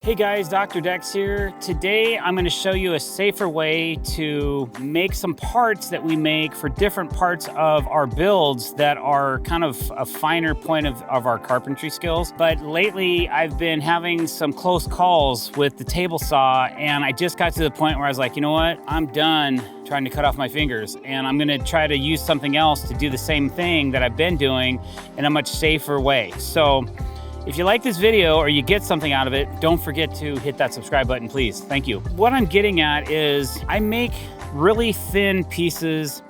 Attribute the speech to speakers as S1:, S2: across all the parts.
S1: Hey guys, Dr. Decks here. Today I'm going to show you a safer way to make some parts that we make for different parts of our builds that are kind of a finer point of our carpentry skills. But lately I've been having some close calls with the table saw, and I just got to the point where I was like, you know what? I'm done trying to cut off my fingers, and I'm going to try to use something else to do the same thing that I've been doing in a much safer way. So if you like this video or you get something out of it, don't forget to hit that subscribe button, please. Thank you. What I'm getting at is I make really thin pieces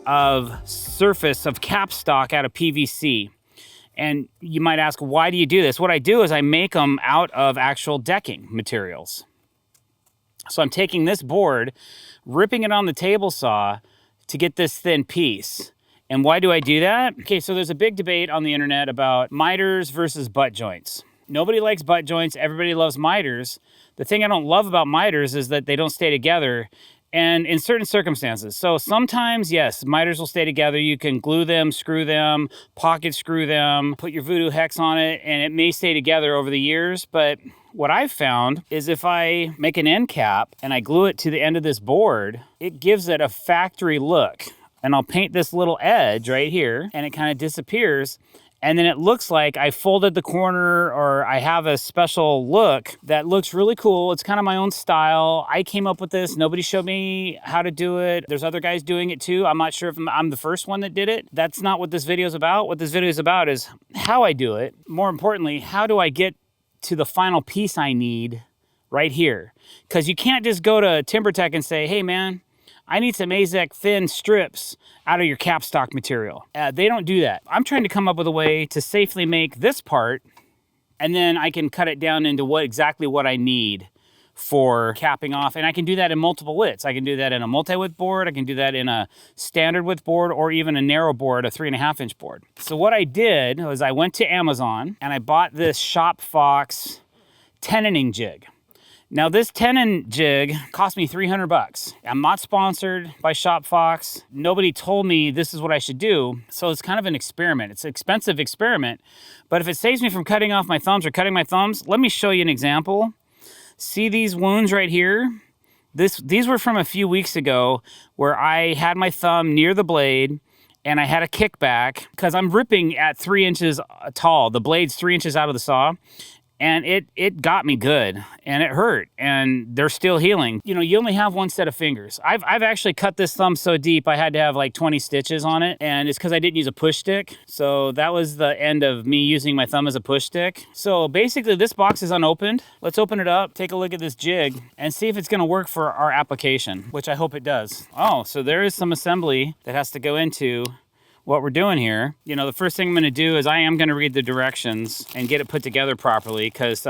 S1: of surface of capstock out of PVC. And you might ask, why do you do this? What I do is I make them out of actual decking materials. So I'm taking this board, ripping it on the table saw to get this thin piece. And why do I do that? Okay, so there's a big debate on the internet about miters versus butt joints. Nobody likes butt joints, everybody loves miters. The thing I don't love about miters is that they don't stay together, and in certain circumstances. So sometimes, yes, miters will stay together. You can glue them, screw them, pocket screw them, put your voodoo hex on it, and it may stay together over the years. But what I've found is if I make an end cap and I glue it to the end of this board, it gives it a factory look. And I'll paint this little edge right here, and it kind of disappears. And then it looks like I folded the corner, or I have a special look that looks really cool. It's kind of my own style. I came up with this. Nobody showed me how to do it. There's other guys doing it too. I'm not sure if I'm the first one that did it. That's not what this video is about. What this video is about is how I do it. More importantly, how do I get to the final piece I need right here? Because you can't just go to TimberTech and say, hey man, I need some AZEK thin strips out of your capstock material. They don't do that. I'm trying to come up with a way to safely make this part, and then I can cut it down into exactly what I need for capping off. And I can do that in multiple widths. I can do that in a multi-width board. I can do that in a standard width board, or even a narrow board, a 3.5 inch board. So what I did was I went to Amazon and I bought this Shop Fox Tenoning Jig. Now this tenon jig cost me 300 bucks. I'm not sponsored by Shop Fox. Nobody told me this is what I should do. So it's kind of an experiment. It's an expensive experiment, but if it saves me from cutting off my thumbs or cutting my thumbs, let me show you an example. See these wounds right here? These were from a few weeks ago where I had my thumb near the blade and I had a kickback because I'm ripping at 3 inches tall. The blade's 3 inches out of the saw. And it got me good, and it hurt, and they're still healing. You know, you only have one set of fingers. I've actually cut this thumb so deep I had to have like 20 stitches on it, and it's because I didn't use a push stick. So that was the end of me using my thumb as a push stick. So basically this box is unopened. Let's open it up, take a look at this jig, and see if it's gonna work for our application, which I hope it does. Oh, so there is some assembly that has to go into what we're doing here. You know, the first thing I'm going to do is I am going to read the directions and get it put together properly, because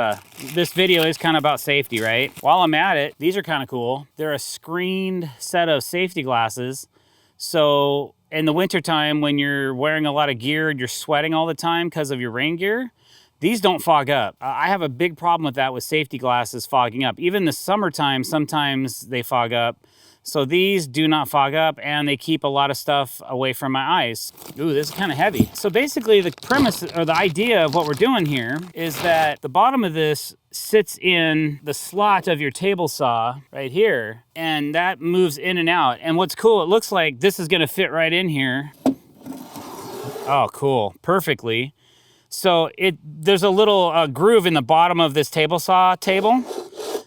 S1: this video is kind of about safety, right? While I'm at it, these are kind of cool. They're a screened set of safety glasses. So in the wintertime, when you're wearing a lot of gear and you're sweating all the time because of your rain gear, these don't fog up. I have a big problem with that, with safety glasses fogging up. Even the summertime, sometimes they fog up. So these do not fog up, and they keep a lot of stuff away from my eyes. Ooh, this is kind of heavy. So basically the premise, or the idea of what we're doing here, is that the bottom of this sits in the slot of your table saw right here, and that moves in and out. And what's cool, it looks like this is gonna fit right in here. Oh, cool, perfectly. So there's a little groove in the bottom of this table saw table.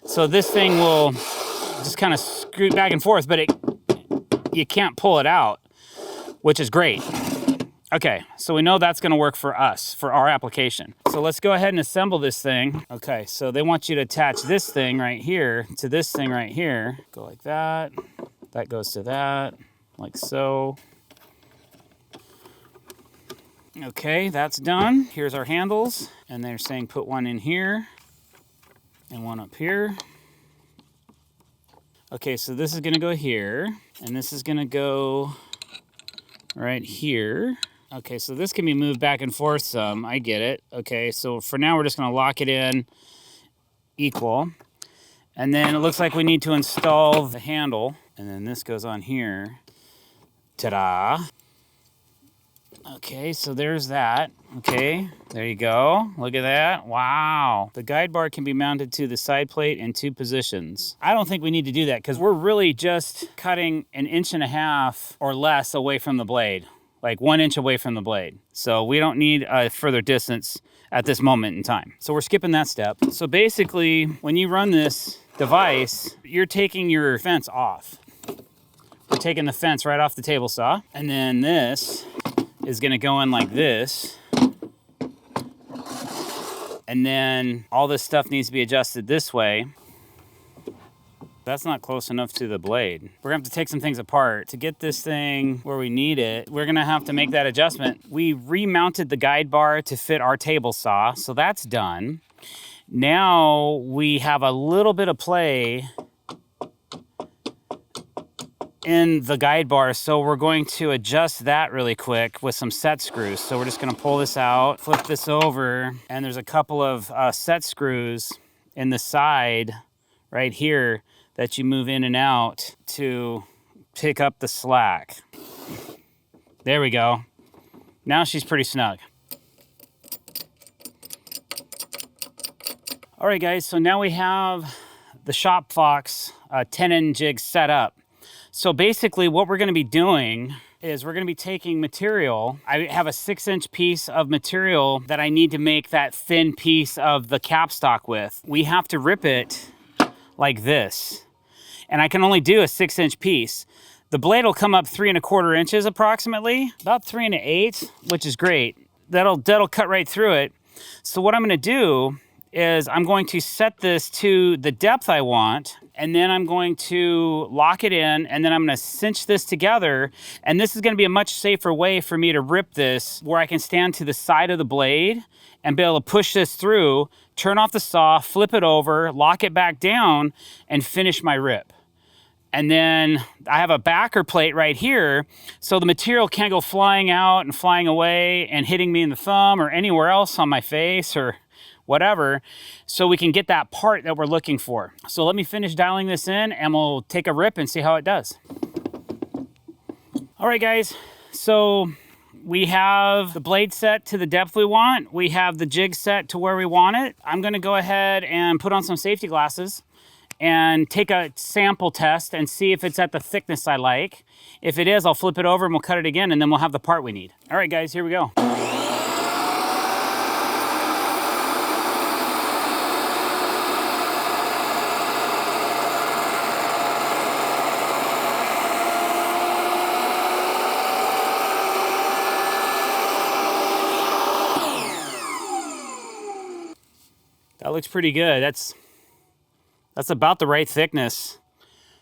S1: So this thing will just kind of scoot back and forth, but you can't pull it out, which is great. Okay, so we know that's gonna work for us, for our application. So let's go ahead and assemble this thing. Okay, so they want you to attach this thing right here to this thing right here. Go like that. That goes to that, like so. Okay, that's done. Here's our handles, and they're saying put one in here and one up here. Okay, so this is gonna go here, and this is gonna go right here. Okay, so this can be moved back and forth some, I get it. Okay, so for now we're just gonna lock it in equal. And then it looks like we need to install the handle, and then this goes on here. Ta-da! Okay, so there's that. Okay, there you go. Look at that. Wow. The guide bar can be mounted to the side plate in 2 positions. I don't think we need to do that because we're really just cutting 1.5 inches or less away from the blade, like 1 inch away from the blade. So we don't need a further distance at this moment in time. So we're skipping that step. So basically, when you run this device, you're taking your fence off. We're taking the fence right off the table saw, and then this is gonna go in like this. And then all this stuff needs to be adjusted this way. That's not close enough to the blade. We're gonna have to take some things apart. To get this thing where we need it, we're gonna have to make that adjustment. We remounted the guide bar to fit our table saw, so that's done. Now we have a little bit of play in the guide bar, so we're going to adjust that really quick with some set screws. So we're just gonna pull this out, flip this over, and there's a couple of set screws in the side right here that you move in and out to pick up the slack. There we go. Now she's pretty snug. All right guys, so now we have the Shop Fox Tenoning Jig set up. So basically what we're gonna be doing is we're gonna be taking material. I have a 6-inch piece of material that I need to make that thin piece of the capstock with. We have to rip it like this. And I can only do a 6-inch piece. The blade will come up 3¼ inches approximately, about 3⅛, which is great. That'll cut right through it. So what I'm gonna do is I'm going to set this to the depth I want, and then I'm going to lock it in, and then I'm gonna cinch this together, and this is gonna be a much safer way for me to rip this, where I can stand to the side of the blade and be able to push this through, turn off the saw, flip it over, lock it back down, and finish my rip. And then I have a backer plate right here, so the material can't go flying out and flying away and hitting me in the thumb or anywhere else on my face or whatever, so we can get that part that we're looking for. So let me finish dialing this in and we'll take a rip and see how it does. All right guys, so we have the blade set to the depth we want. We have the jig set to where we want it. I'm gonna go ahead and put on some safety glasses and take a sample test and see if it's at the thickness I like. If it is, I'll flip it over and we'll cut it again, and then we'll have the part we need. All right guys, here we go. That looks pretty good. That's about the right thickness.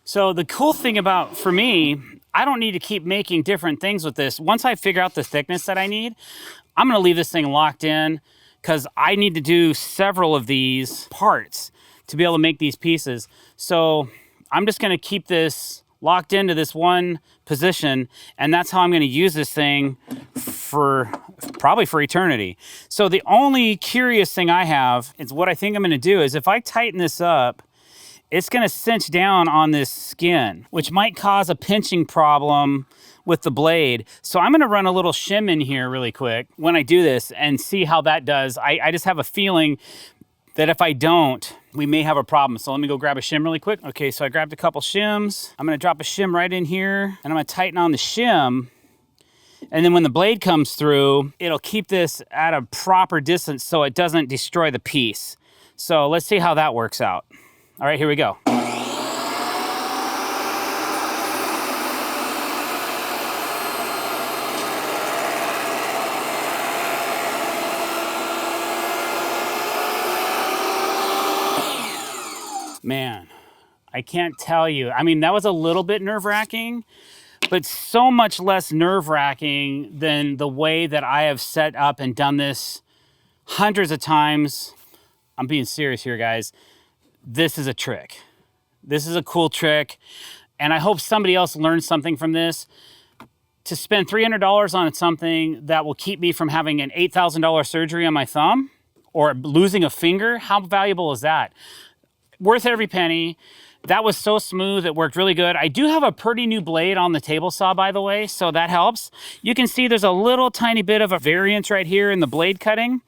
S1: So the cool thing about, for me, I don't need to keep making different things with this. Once I figure out the thickness that I need, I'm gonna leave this thing locked in because I need to do several of these parts to be able to make these pieces. So I'm just gonna keep this locked into this one position, and that's how I'm gonna use this thing for probably for eternity. So the only curious thing I have is what I think I'm gonna do is if I tighten this up, it's gonna cinch down on this skin, which might cause a pinching problem with the blade. So I'm gonna run a little shim in here really quick when I do this and see how that does. I just have a feeling that if I don't, we may have a problem. So let me go grab a shim really quick. Okay, so I grabbed a couple shims. I'm gonna drop a shim right in here, and I'm gonna tighten on the shim. And then when the blade comes through, it'll keep this at a proper distance so it doesn't destroy the piece. So let's see how that works out. All right, here we go. Man, I can't tell you. I mean, that was a little bit nerve-wracking, but so much less nerve-wracking than the way that I have set up and done this hundreds of times. I'm being serious here, guys. This is a trick. This is a cool trick, and I hope somebody else learns something from this. To spend $300 on something that will keep me from having an $8,000 surgery on my thumb or losing a finger, how valuable is that? Worth every penny. That was so smooth, it worked really good. I do have a pretty new blade on the table saw, by the way, so that helps. You can see there's a little tiny bit of a variance right here in the blade cutting.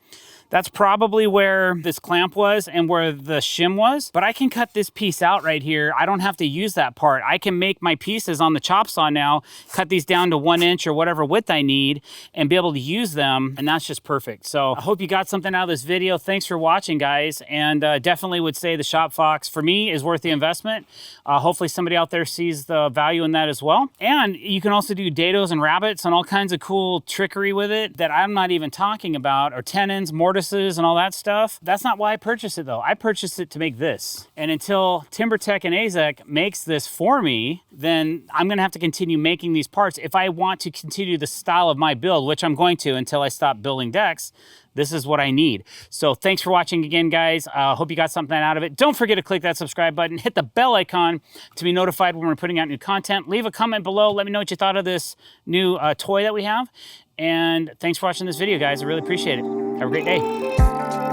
S1: That's probably where this clamp was and where the shim was, but I can cut this piece out right here. I don't have to use that part. I can make my pieces on the chop saw now, cut these down to 1 inch or whatever width I need and be able to use them, and that's just perfect. So I hope you got something out of this video. Thanks for watching, guys, and definitely would say the Shop Fox, for me, is worth the investment. Hopefully somebody out there sees the value in that as well. And you can also do dados and rabbets and all kinds of cool trickery with it that I'm not even talking about, or tenons, mortises, and all that stuff. That's not why I purchased it though. I purchased it to make this. And until TimberTech and AZEK makes this for me, then I'm gonna have to continue making these parts. If I want to continue the style of my build, which I'm going to until I stop building decks, this is what I need. So thanks for watching again, guys. Hope you got something out of it. Don't forget to click that subscribe button, hit the bell icon to be notified when we're putting out new content. Leave a comment below. Let me know what you thought of this new toy that we have. And thanks for watching this video, guys. I really appreciate it. Have a great day.